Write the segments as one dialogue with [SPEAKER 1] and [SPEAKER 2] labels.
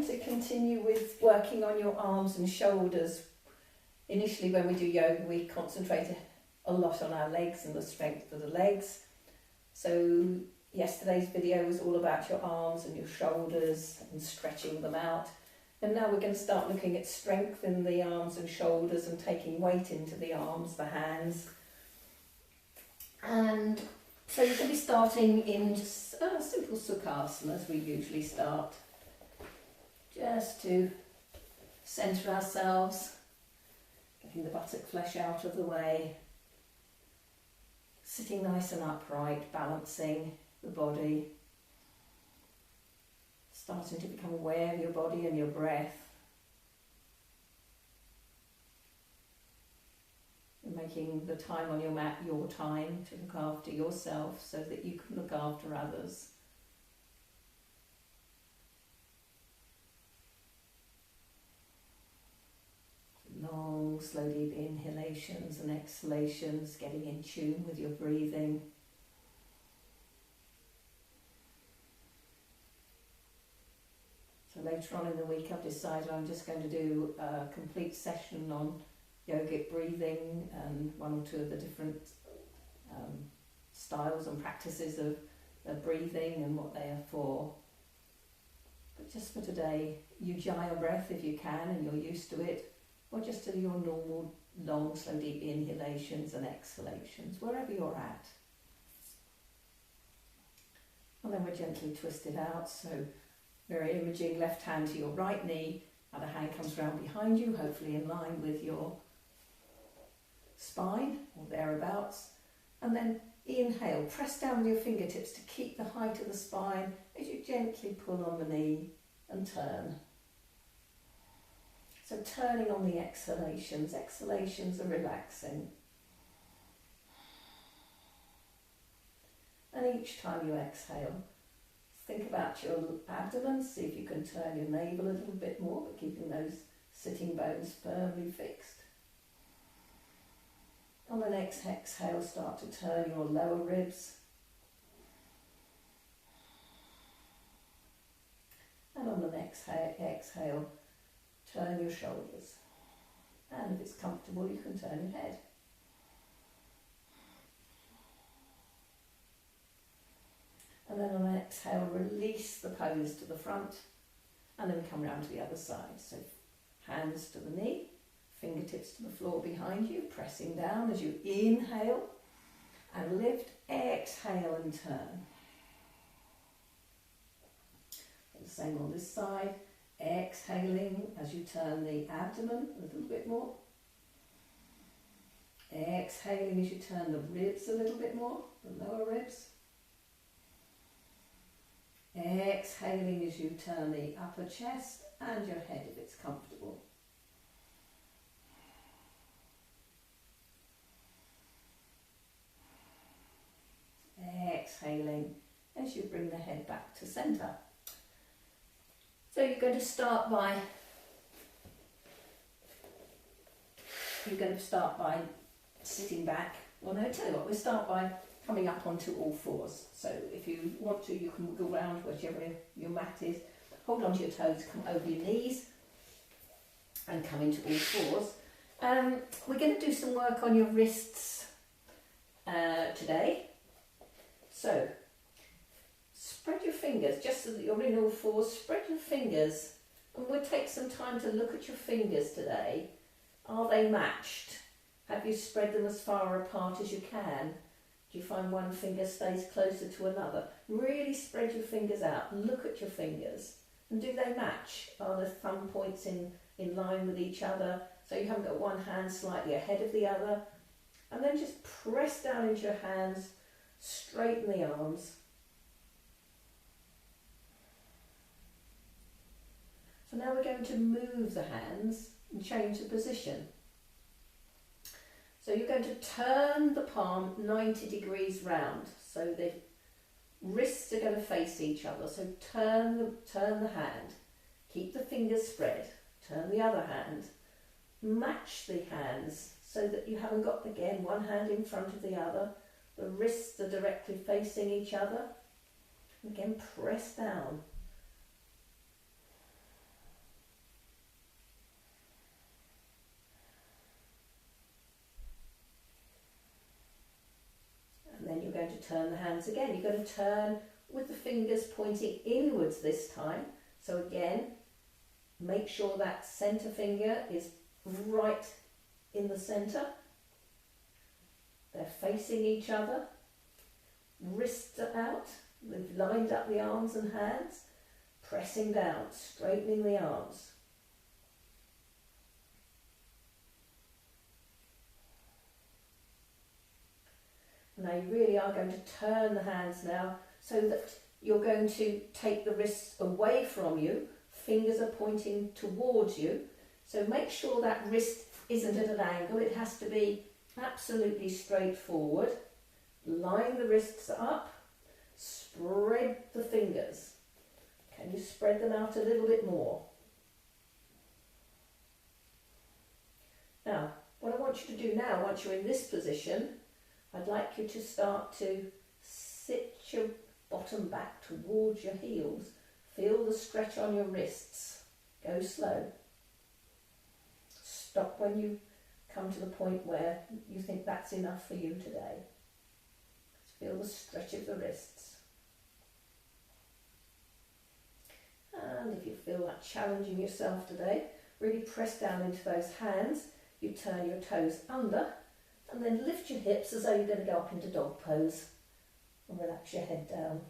[SPEAKER 1] going to continue with working on your arms and shoulders. Initially when we do yoga we concentrate a lot on our legs and the strength of the legs. So yesterday's video was all about your arms and your shoulders and stretching them out. And now we're going to start looking at strength in the arms and shoulders and taking weight into the arms, the hands. And so you're going to be starting in just a simple Sukhasana as we usually start. Just to centre ourselves, getting the buttock flesh out of the way, sitting nice and upright, balancing the body. Starting to become aware of your body and your breath. And making the time on your mat your time to look after yourself so that you can look after others. Long, slow, deep inhalations and exhalations, getting in tune with your breathing. So later on in the week I've decided I'm just going to do a complete session on yogic breathing and one or two of the different styles and practices of breathing and what they are for. But just for today, Ujjayi breath if you can and you're used to it, or just do your normal long, slow, deep inhalations and exhalations, wherever you're at. And then we're gently twisted out, so mirror imaging, left hand to your right knee, other hand comes round behind you, hopefully in line with your spine or thereabouts. And then inhale, press down with your fingertips to keep the height of the spine as you gently pull on the knee and turn. So turning on the exhalations. Exhalations are relaxing. And each time you exhale, think about your abdomen, see if you can turn your navel a little bit more, but keeping those sitting bones firmly fixed. On the next exhale, start to turn your lower ribs. And on the next exhale, turn your shoulders. And if it's comfortable, you can turn your head. And then on an exhale, release the pose to the front and then come round to the other side. So hands to the knee, fingertips to the floor behind you, pressing down as you inhale and lift, exhale and turn. And the same on this side, exhaling as you turn the abdomen a little bit more. Exhaling as you turn the ribs a little bit more, the lower ribs. Exhaling as you turn the upper chest and your head if it's comfortable. Exhaling as you bring the head back to centre. So you're going to start by sitting back. Well, no, tell you what, we'll start by coming up onto all fours. So if you want to, you can wiggle around whichever your mat is. Hold onto your toes, come over your knees and come into all fours. We're going to do some work on your wrists today. So spread your fingers, just so that you're in all fours, spread your fingers, and we'll take some time to look at your fingers today. Are they matched? Have you spread them as far apart as you can? Do you find one finger stays closer to another? Really spread your fingers out, look at your fingers, and do they match? Are the thumb points in line with each other, so you haven't got one hand slightly ahead of the other? And then just press down into your hands, straighten the arms. So now we're going to move the hands and change the position. So you're going to turn the palm 90 degrees round. So the wrists are going to face each other. So turn the hand. Keep the fingers spread. Turn the other hand. Match the hands so that you haven't got, again, one hand in front of the other. The wrists are directly facing each other. Again, press down. turn the hands again. You're going to turn with the fingers pointing inwards this time. So again, make sure that centre finger is right in the centre. They're facing each other. Wrists are out. We've lined up the arms and hands. Pressing down, straightening the arms. Now you really are going to turn the hands now so that you're going to take the wrists away from you. Fingers are pointing towards you. So make sure that wrist isn't at an angle. It has to be absolutely straight forward. Line the wrists up. Spread the fingers. Can you spread them out a little bit more? Now, what I want you to do now, once you're in this position, I'd like you to start to sit your bottom back towards your heels. Feel the stretch on your wrists. Go slow. Stop when you come to the point where you think that's enough for you today. Feel the stretch of the wrists. And if you feel like challenging yourself today, really press down into those hands. You turn your toes under and then lift your hips as though you're going to go up into dog pose and relax your head down.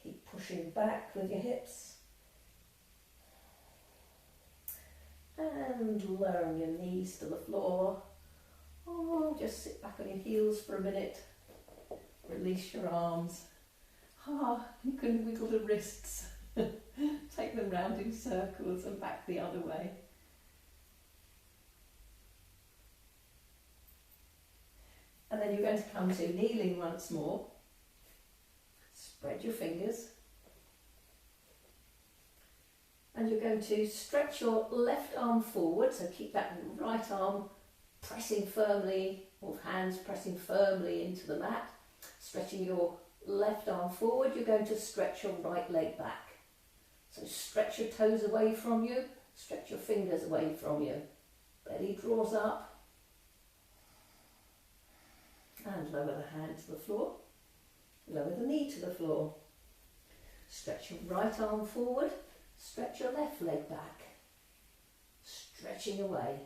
[SPEAKER 1] Keep pushing back with your hips and lowering your knees to the floor. Oh, just sit back on your heels for a minute. Release your arms. You can wiggle the wrists. Take them round in circles and back the other way. And then you're going to come to kneeling once more. Spread your fingers. And you're going to stretch your left arm forward, so keep that right arm pressing firmly, or hands pressing firmly into the mat. Stretching your left arm forward, you're going to stretch your right leg back. So stretch your toes away from you, stretch your fingers away from you. Belly draws up. And lower the hand to the floor. Lower the knee to the floor. Stretch your right arm forward, stretch your left leg back. Stretching away.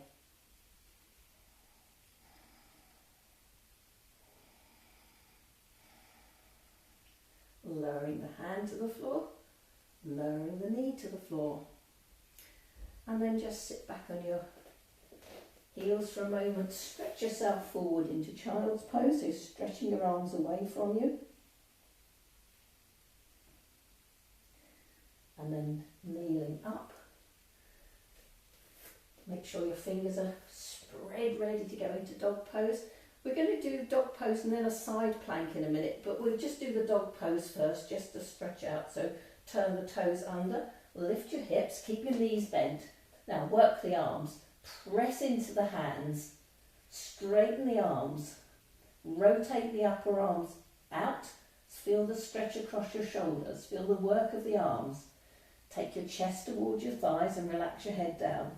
[SPEAKER 1] Lowering the hand to the floor, lowering the knee to the floor. And then just sit back on your heels for a moment. Stretch yourself forward into child's pose, so stretching your arms away from you. And then kneeling up. Make sure your fingers are spread, ready to go into dog pose. We're going to do dog pose and then a side plank in a minute, but we'll just do the dog pose first, just to stretch out. So turn the toes under, lift your hips, keep your knees bent. Now work the arms, press into the hands, straighten the arms, rotate the upper arms out, feel the stretch across your shoulders, feel the work of the arms. Take your chest towards your thighs and relax your head down.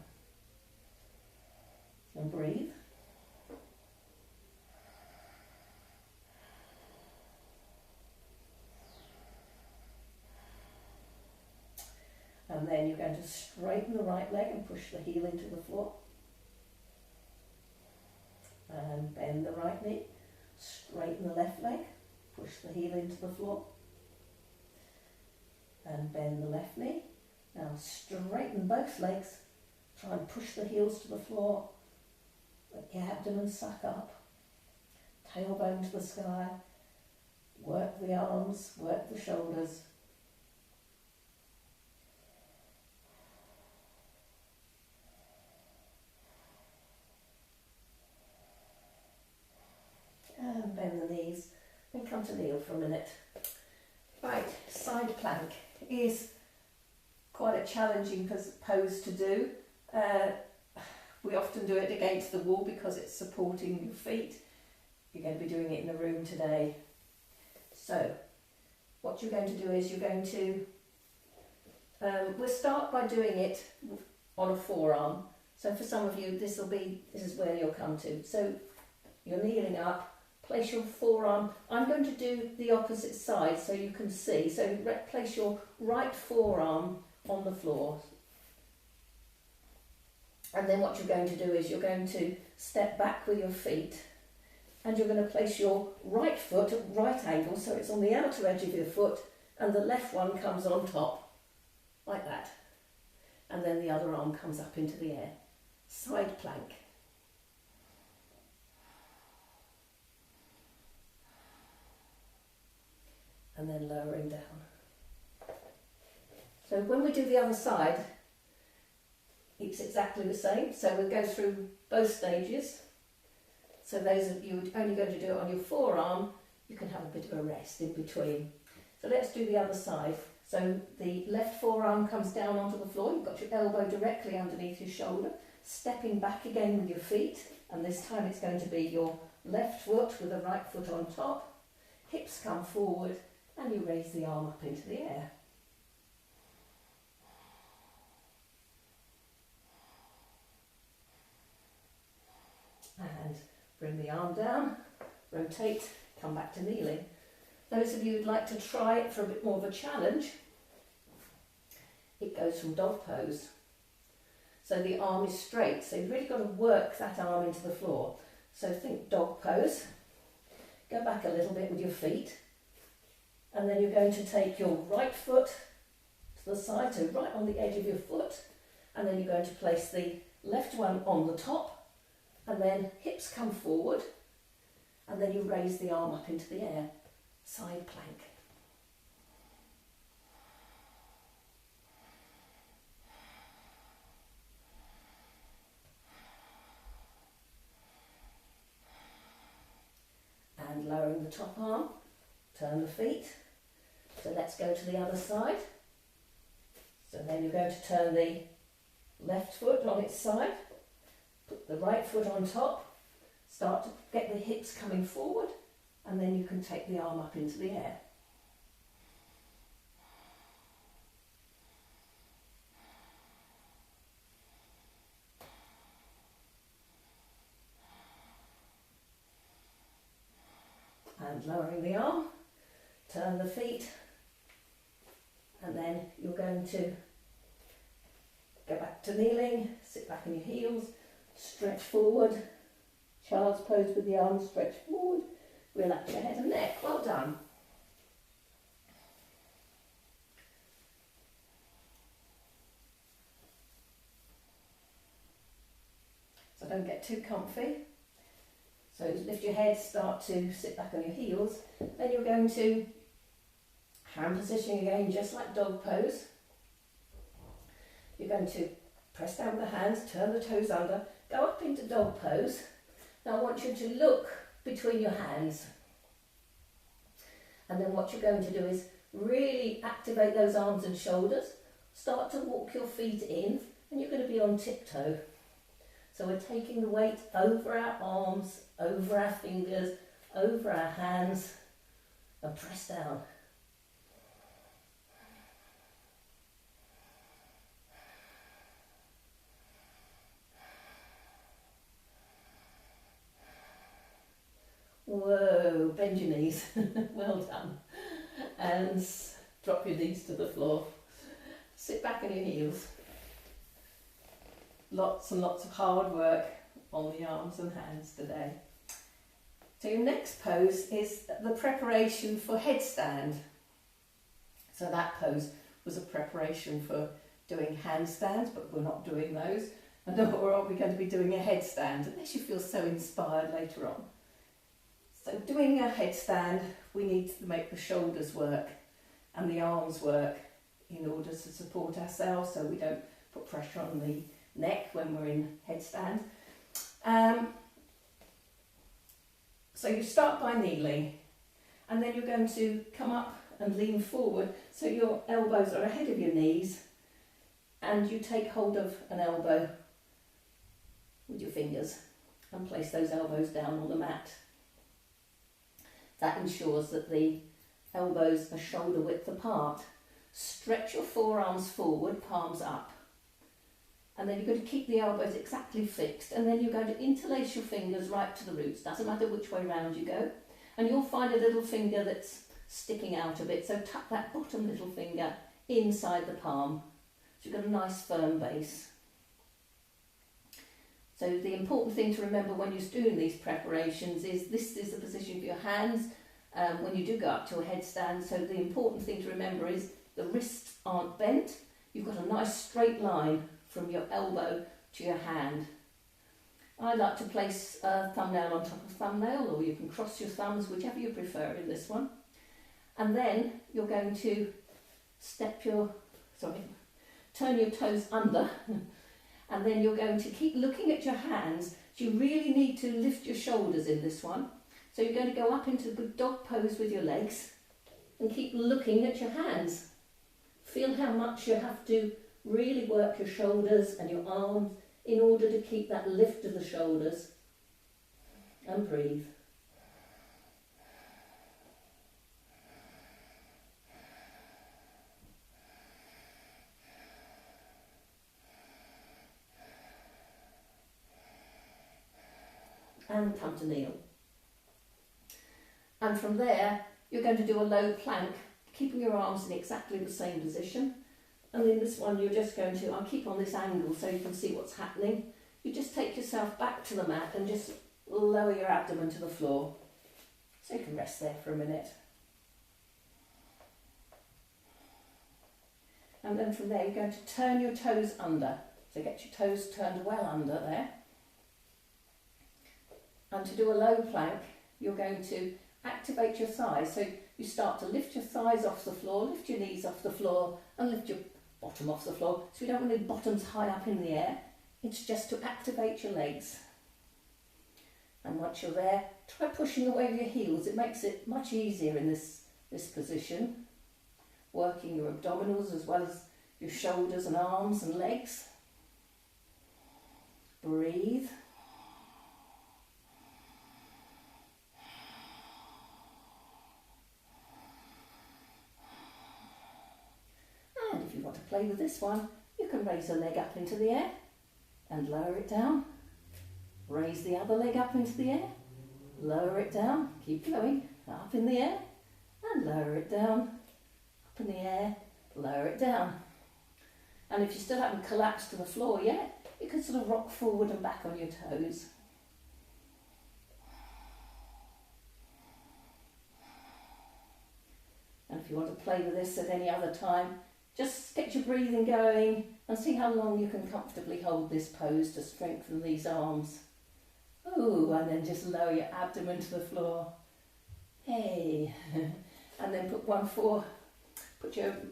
[SPEAKER 1] And breathe. And then you're going to straighten the right leg and push the heel into the floor. And bend the right knee. Straighten the left leg. Push the heel into the floor. And bend the left knee. Now straighten both legs. Try and push the heels to the floor. Let your abdomen suck up. Tailbone to the sky. Work the arms, work the shoulders. And bend the knees, then come to kneel for a minute. Right, side plank is quite a challenging pose to do. We often do it against the wall because it's supporting your feet. You're going to be doing it in the room today. So, what you're going to do is you're going to, we'll start by doing it on a forearm. So for some of you, this is where you'll come to. So, you're kneeling up, place your forearm. I'm going to do the opposite side so you can see. So place your right forearm on the floor. And then what you're going to do is you're going to step back with your feet, and you're going to place your right foot at right angle, so it's on the outer edge of your foot, and the left one comes on top, like that. And then the other arm comes up into the air. Side plank. And then lowering down. So when we do the other side, it's exactly the same. So we'll go through both stages. So those of you only going to do it on your forearm, you can have a bit of a rest in between. So let's do the other side. So the left forearm comes down onto the floor. You've got your elbow directly underneath your shoulder, stepping back again with your feet, and this time it's going to be your left foot with the right foot on top. Hips come forward, and you raise the arm up into the air. And bring the arm down, rotate, come back to kneeling. Those of you who'd like to try it for a bit more of a challenge, it goes from dog pose. So the arm is straight, so you've really got to work that arm into the floor. So think dog pose, go back a little bit with your feet, and then you're going to take your right foot to the side, so right on the edge of your foot, and then you're going to place the left one on the top, and then hips come forward, and then you raise the arm up into the air, side plank. And lowering the top arm, turn the feet. So let's go to the other side. So then you're going to turn the left foot on its side, put the right foot on top, start to get the hips coming forward, and then you can take the arm up into the air. And lowering the arm, turn the feet, and then you're going to go back to kneeling, sit back on your heels, stretch forward, child's pose with the arms stretched forward, relax your head and neck, well done. So don't get too comfy. So lift your head, start to sit back on your heels, then you're going to hand position again, just like dog pose. You're going to press down with the hands, turn the toes under, go up into dog pose. Now I want you to look between your hands. And then what you're going to do is really activate those arms and shoulders. Start to walk your feet in, and you're going to be on tiptoe. So we're taking the weight over our arms, over our fingers, over our hands, and press down. Whoa, bend your knees, well done. And drop your knees to the floor. Sit back on your heels. Lots and lots of hard work on the arms and hands today. So your next pose is the preparation for headstand. So that pose was a preparation for doing handstands, but we're not doing those. And nor are we going to be doing a headstand, unless you feel so inspired later on. So doing a headstand, we need to make the shoulders work and the arms work in order to support ourselves so we don't put pressure on the neck when we're in headstand. So you start by kneeling, and then you're going to come up and lean forward so your elbows are ahead of your knees, and you take hold of an elbow with your fingers and place those elbows down on the mat. That ensures that the elbows are shoulder width apart. Stretch your forearms forward, palms up. And then you're going to keep the elbows exactly fixed, and then you're going to interlace your fingers right to the roots. Doesn't matter which way round you go. And you'll find a little finger that's sticking out a bit, so tuck that bottom little finger inside the palm. So you've got a nice firm base. So the important thing to remember when you're doing these preparations is this is the position for your hands when you do go up to a headstand. So the important thing to remember is the wrists aren't bent. You've got a nice straight line from your elbow to your hand. I like to place a thumbnail on top of thumbnail, or you can cross your thumbs, whichever you prefer in this one. And then you're going to turn your toes under, and then you're going to keep looking at your hands. You really need to lift your shoulders in this one. So you're going to go up into the good dog pose with your legs and keep looking at your hands. Feel how much you have to really work your shoulders and your arms in order to keep that lift of the shoulders. And breathe. And come to kneel. And from there, you're going to do a low plank, keeping your arms in exactly the same position. And in this one, you're just going to, I'll keep on this angle so you can see what's happening. You just take yourself back to the mat and just lower your abdomen to the floor. So you can rest there for a minute. And then from there, you're going to turn your toes under. So get your toes turned well under there. And to do a low plank, you're going to activate your thighs. So you start to lift your thighs off the floor, lift your knees off the floor, and lift your bottom off the floor. So you don't want the bottoms high up in the air. It's just to activate your legs. And once you're there, try pushing away with your heels. It makes it much easier in this position. Working your abdominals as well as your shoulders and arms and legs. Breathe. And if you want to play with this one, you can raise a leg up into the air and lower it down. Raise the other leg up into the air, lower it down, keep going, up in the air, and lower it down, up in the air, lower it down. And if you still haven't collapsed to the floor yet, you can sort of rock forward and back on your toes. And if you want to play with this at any other time, just get your breathing going and see how long you can comfortably hold this pose to strengthen these arms. Ooh, and then just lower your abdomen to the floor. Hey. And then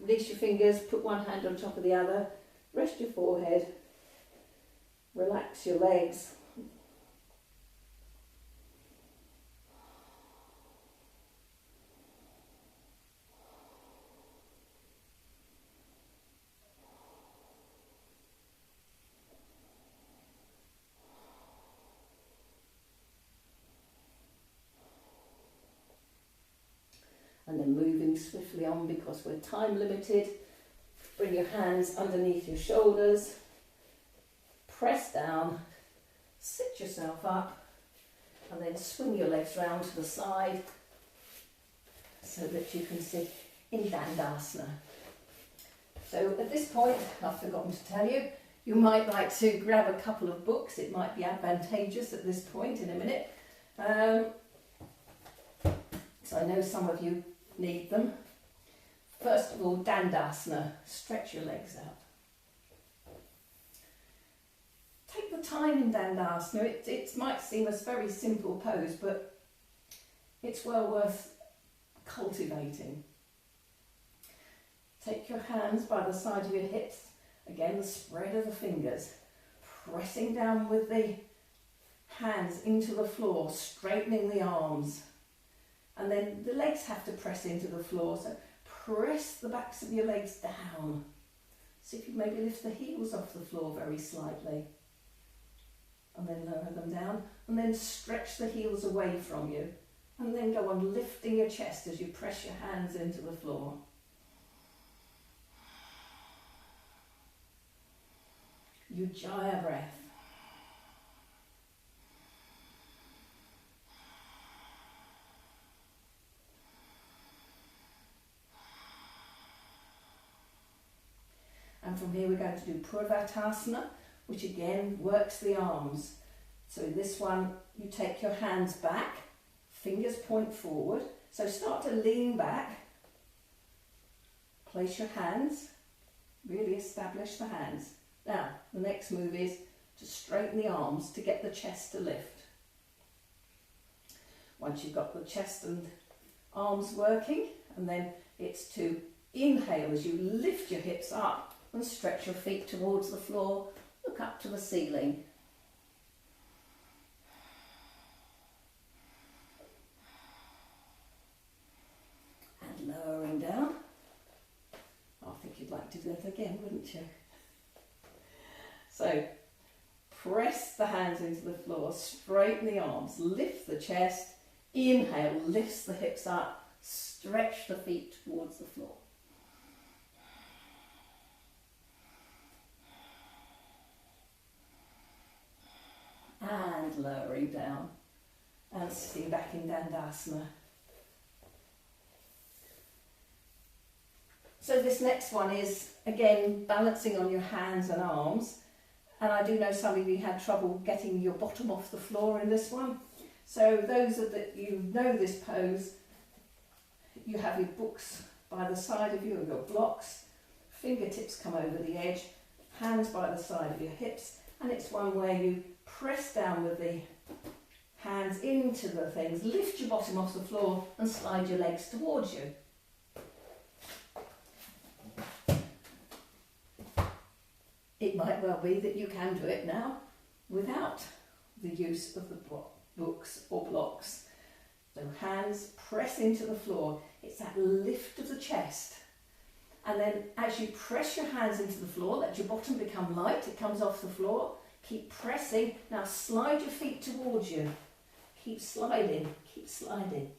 [SPEAKER 1] release your fingers, put one hand on top of the other, rest your forehead, relax your legs. And then moving swiftly on because we're time limited. Bring your hands underneath your shoulders. Press down. Sit yourself up. And then swing your legs round to the side so that you can sit in Dandasana. So at this point, I've forgotten to tell you, you might like to grab a couple of books. It might be advantageous at this point in a minute. So I know some of you need them. First of all, Dandasana, stretch your legs out. Take the time in Dandasana. It might seem a very simple pose, but it's well worth cultivating. Take your hands by the side of your hips, again the spread of the fingers, pressing down with the hands into the floor, straightening the arms. And then the legs have to press into the floor, so press the backs of your legs down. See if you maybe lift the heels off the floor very slightly. And then lower them down, and then stretch the heels away from you. And then go on lifting your chest as you press your hands into the floor. Ujjayi breath. And from here we're going to do Purvatasana, which again works the arms. So in this one, you take your hands back, fingers point forward. So start to lean back, place your hands, really establish the hands. Now, the next move is to straighten the arms to get the chest to lift. Once you've got the chest and arms working, and then it's to inhale as you lift your hips up and stretch your feet towards the floor, look up to the ceiling. And lowering down. I think you'd like to do that again, wouldn't you? So, press the hands into the floor, straighten the arms, lift the chest, inhale, lifts the hips up, stretch the feet towards the floor. And lowering down and sitting back in Dandasana. So this next one is, again, balancing on your hands and arms. And I do know some of you had trouble getting your bottom off the floor in this one. So those that you know this pose, you have your books by the side of you and your blocks, fingertips come over the edge, hands by the side of your hips, and it's one where you press down with the hands into the things, lift your bottom off the floor and slide your legs towards you. It might well be that you can do it now without the use of the books or blocks. So hands press into the floor. It's that lift of the chest. And then as you press your hands into the floor, let your bottom become light. It comes off the floor. Keep pressing. Now slide your feet towards you. Keep sliding. Keep sliding.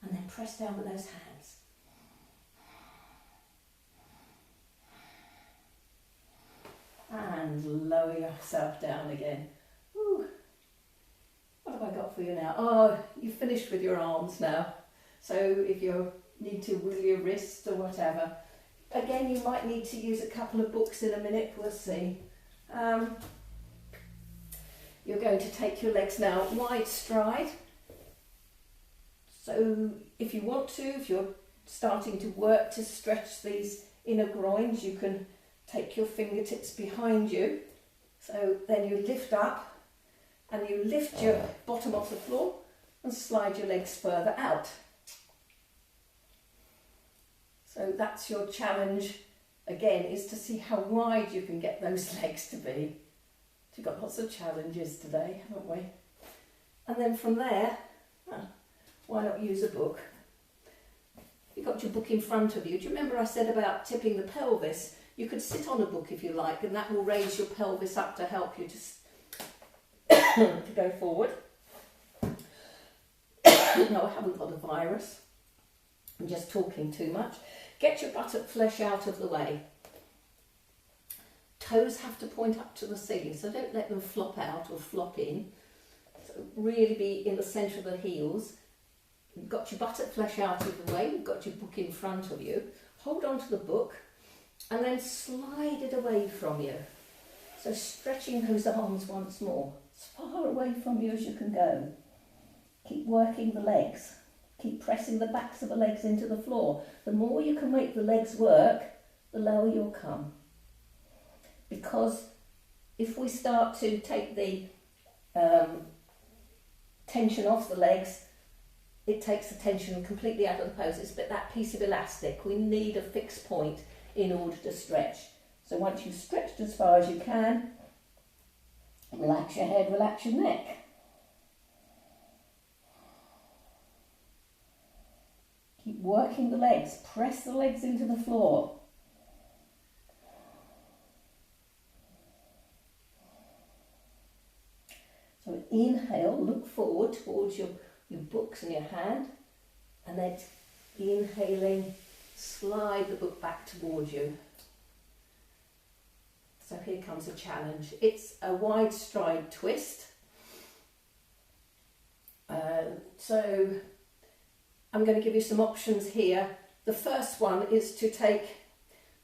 [SPEAKER 1] And then press down with those hands. And lower yourself down again. Ooh. What have I got for you now? Oh, you've finished with your arms now. So if you need to wiggle your wrists or whatever, again you might need to use a couple of books in a minute, we'll see. You're going to take your legs now wide stride. So if you want to, if you're starting to work to stretch these inner groins, you can take your fingertips behind you. So then you lift up and you lift your bottom off the floor and slide your legs further out. So that's your challenge again, is to see how wide you can get those legs to be. We've got lots of challenges today, haven't we? And then from there, why not use a book? You've got your book in front of you. Do you remember I said about tipping the pelvis? You could sit on a book if you like, and that will raise your pelvis up to help you to go forward. No, I haven't got a virus. I'm just talking too much. Get your buttock flesh out of the way. Toes have to point up to the ceiling, so don't let them flop out or flop in. So really be in the centre of the heels. You've got your buttock flesh out of the way, you've got your book in front of you. Hold on to the book and then slide it away from you. So stretching those arms once more, as far away from you as you can go. Keep working the legs. Keep pressing the backs of the legs into the floor. The more you can make the legs work, the lower you'll come. Because if we start to take the tension off the legs, it takes the tension completely out of the pose. It's that piece of elastic. We need a fixed point in order to stretch. So once you've stretched as far as you can, relax your head, relax your neck. Keep working the legs. Press the legs into the floor. So inhale, look forward towards your books in your hand, and then inhaling, slide the book back towards you. So here comes a challenge. It's a wide stride twist. So I'm going to give you some options here. The first one is to take,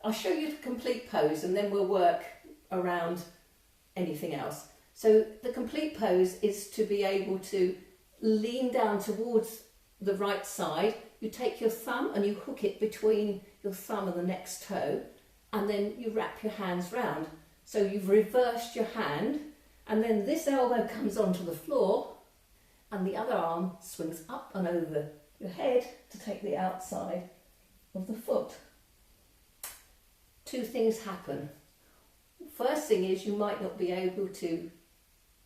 [SPEAKER 1] I'll show you the complete pose and then we'll work around anything else. So the complete pose is to be able to lean down towards the right side. You take your thumb and you hook it between your thumb and the next toe, and then you wrap your hands round. So you've reversed your hand, and then this elbow comes onto the floor and the other arm swings up and over your head to take the outside of the foot. Two things happen. First thing is you might not be able to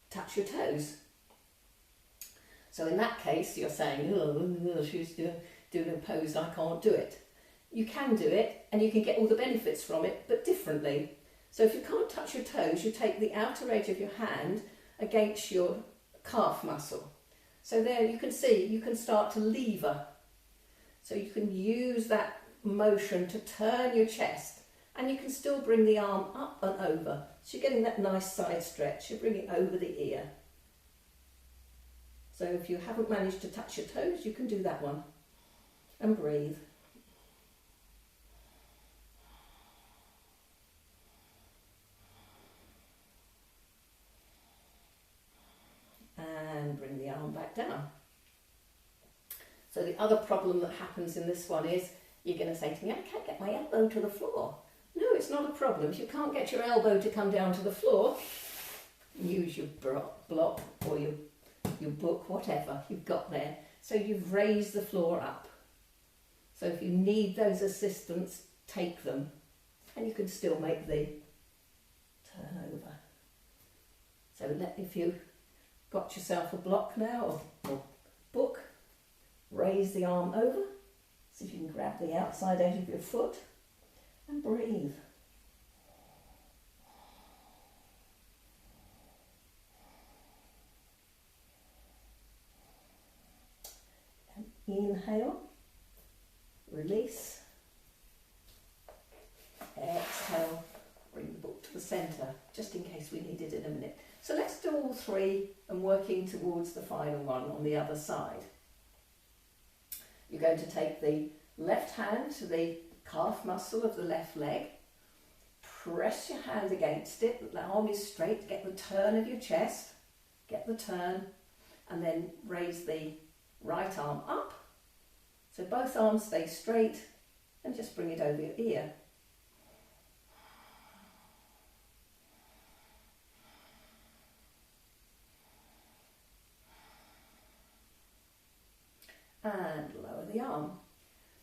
[SPEAKER 1] touch your toes. So in that case you're saying, oh, she's doing a pose, I can't do it. You can do it and you can get all the benefits from it, but differently. So if you can't touch your toes, you take the outer edge of your hand against your calf muscle. So there you can see, you can start to lever. So you can use that motion to turn your chest, and you can still bring the arm up and over. So you're getting that nice side stretch, you bring it over the ear. So if you haven't managed to touch your toes, you can do that one. And breathe. And bring the arm back down. So the other problem that happens in this one is you're going to say to me, I can't get my elbow to the floor. No, it's not a problem. If you can't get your elbow to come down to the floor, use your block or your book, whatever you've got there. So you've raised the floor up. So if you need those assistants, take them. And you can still make the turn over. So if you've got yourself a block now or book, raise the arm over. See if you can grab the outside edge of your foot and breathe. And inhale, release, exhale, bring the book to the centre, just in case we need it in a minute. So let's do all three and working towards the final one on the other side. You're going to take the left hand to the calf muscle of the left leg, press your hand against it, the arm is straight, get the turn of your chest, get the turn, and then raise the right arm up. So both arms stay straight and just bring it over your ear. And lower the arm.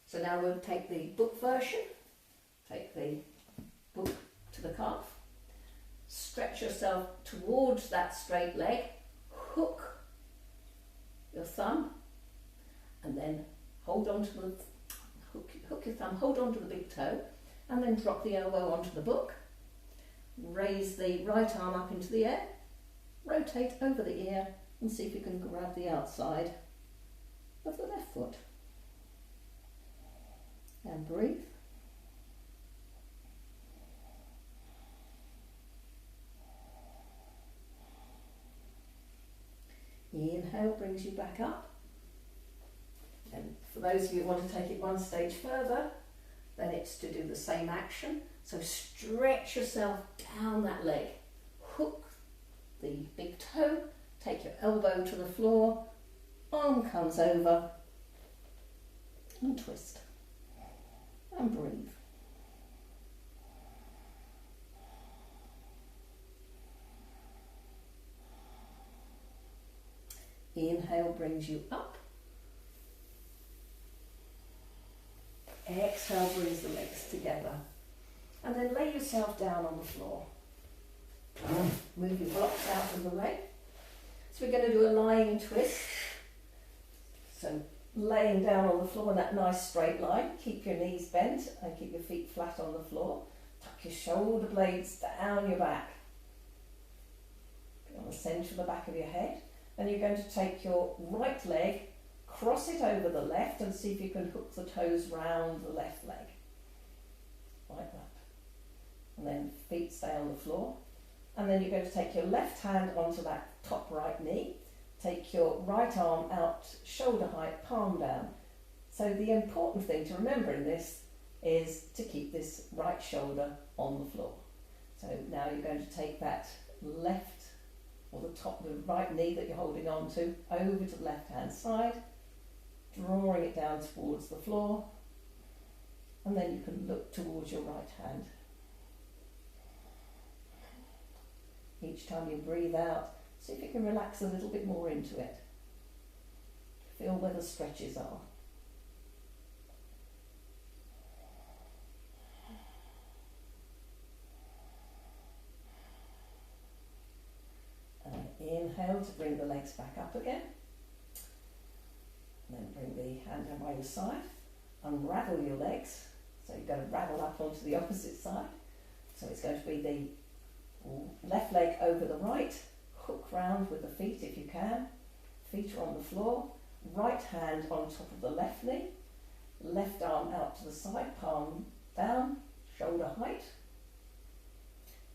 [SPEAKER 1] So now we'll take the book version, take the book to the calf, stretch yourself towards that straight leg, hook your thumb, and then hold on to the, hook your thumb, hold on to the big toe, and then drop the elbow onto the book, raise the right arm up into the air, rotate over the ear, and see if you can grab the outside of the left foot. And breathe. Inhale brings you back up. And for those of you who want to take it one stage further, then it's to do the same action. So stretch yourself down that leg. Hook the big toe, take your elbow to the floor, arm comes over, and twist. And breathe. Inhale brings you up. Exhale brings the legs together. And then lay yourself down on the floor. Move your blocks out of the way. So we're going to do a lying twist. So laying down on the floor in that nice straight line. Keep your knees bent and keep your feet flat on the floor. Tuck your shoulder blades down your back. On the centre of the back of your head. Then you're going to take your right leg, cross it over the left, and see if you can hook the toes round the left leg. Like that. And then feet stay on the floor. And then you're going to take your left hand onto that top right knee. Take your right arm out, shoulder height, palm down. So the important thing to remember in this is to keep this right shoulder on the floor. So now you're going to take that left, or the right knee that you're holding on to, over to the left hand side, drawing it down towards the floor, and then you can look towards your right hand. Each time you breathe out, see if you can relax a little bit more into it. Feel where the stretches are. And inhale to bring the legs back up again. And then bring the hand down by your side. Unravel your legs. So you're going to ravel up onto the opposite side. So it's going to be the left leg over the right, hook round with the feet if you can. Feet are on the floor. Right hand on top of the left knee. Left arm out to the side, palm down, shoulder height.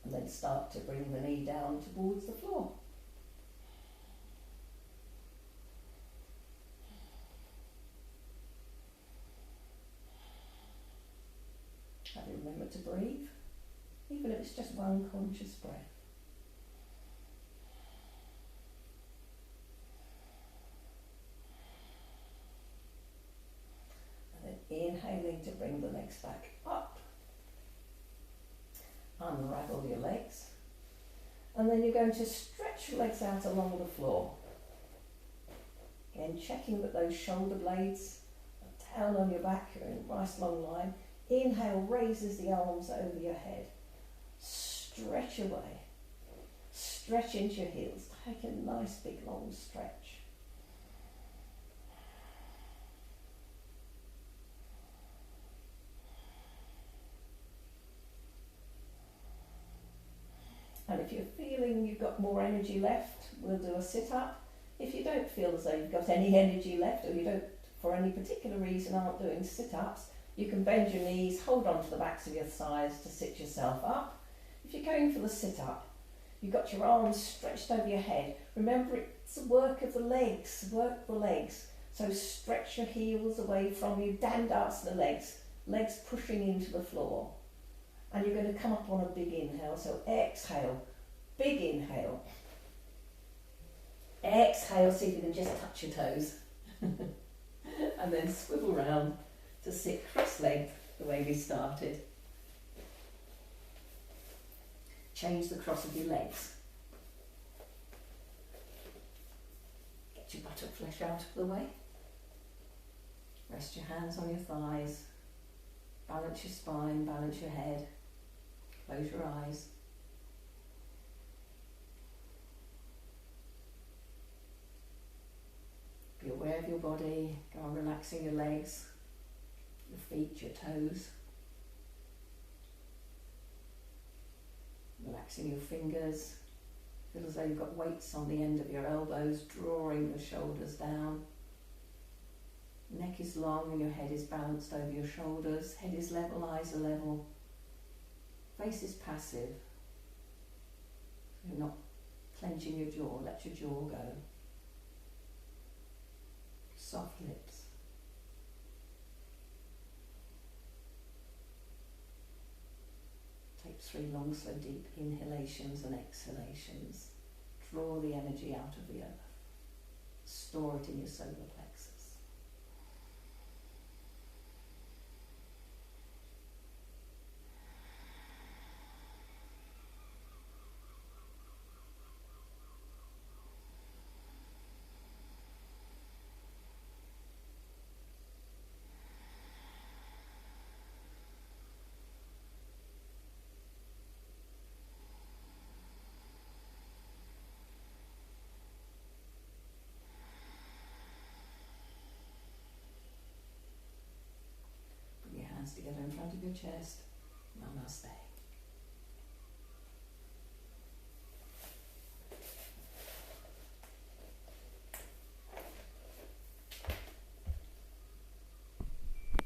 [SPEAKER 1] And then start to bring the knee down towards the floor. Have you remembered to breathe, even if it's just one conscious breath. And then inhaling to bring the legs back up. Unravel your legs. And then you're going to stretch your legs out along the floor. Again, checking that those shoulder blades are down on your back, you're in a nice long line. Inhale raises the arms over your head. Stretch away. Stretch into your heels. Take a nice big long stretch. And if you're feeling you've got more energy left, we'll do a sit-up. If you don't feel as though you've got any energy left, or you don't, for any particular reason, aren't doing sit-ups, you can bend your knees, hold on to the backs of your thighs to sit yourself up. If you're going for the sit-up, you've got your arms stretched over your head. Remember, it's the work of the legs, work the legs. So stretch your heels away from you, dandasana legs pushing into the floor. And you're going to come up on a big inhale, so exhale, big inhale. Exhale, see if you can just touch your toes. And then swivel round to sit cross-legged the way we started. Change the cross of your legs. Get your buttock flesh out of the way. Rest your hands on your thighs. Balance your spine, balance your head. Close your eyes. Be aware of your body. Go on relaxing your legs, your feet, your toes. Relaxing your fingers. Feel as though you've got weights on the end of your elbows, drawing the shoulders down. Neck is long and your head is balanced over your shoulders. Head is level, eyes are level. Face is passive. You're not clenching your jaw, let your jaw go. Soft lips. Take 3 long, slow, deep inhalations and exhalations. Draw the energy out of the earth. Store it in your solar plexus. Together in front of your chest. Namaste.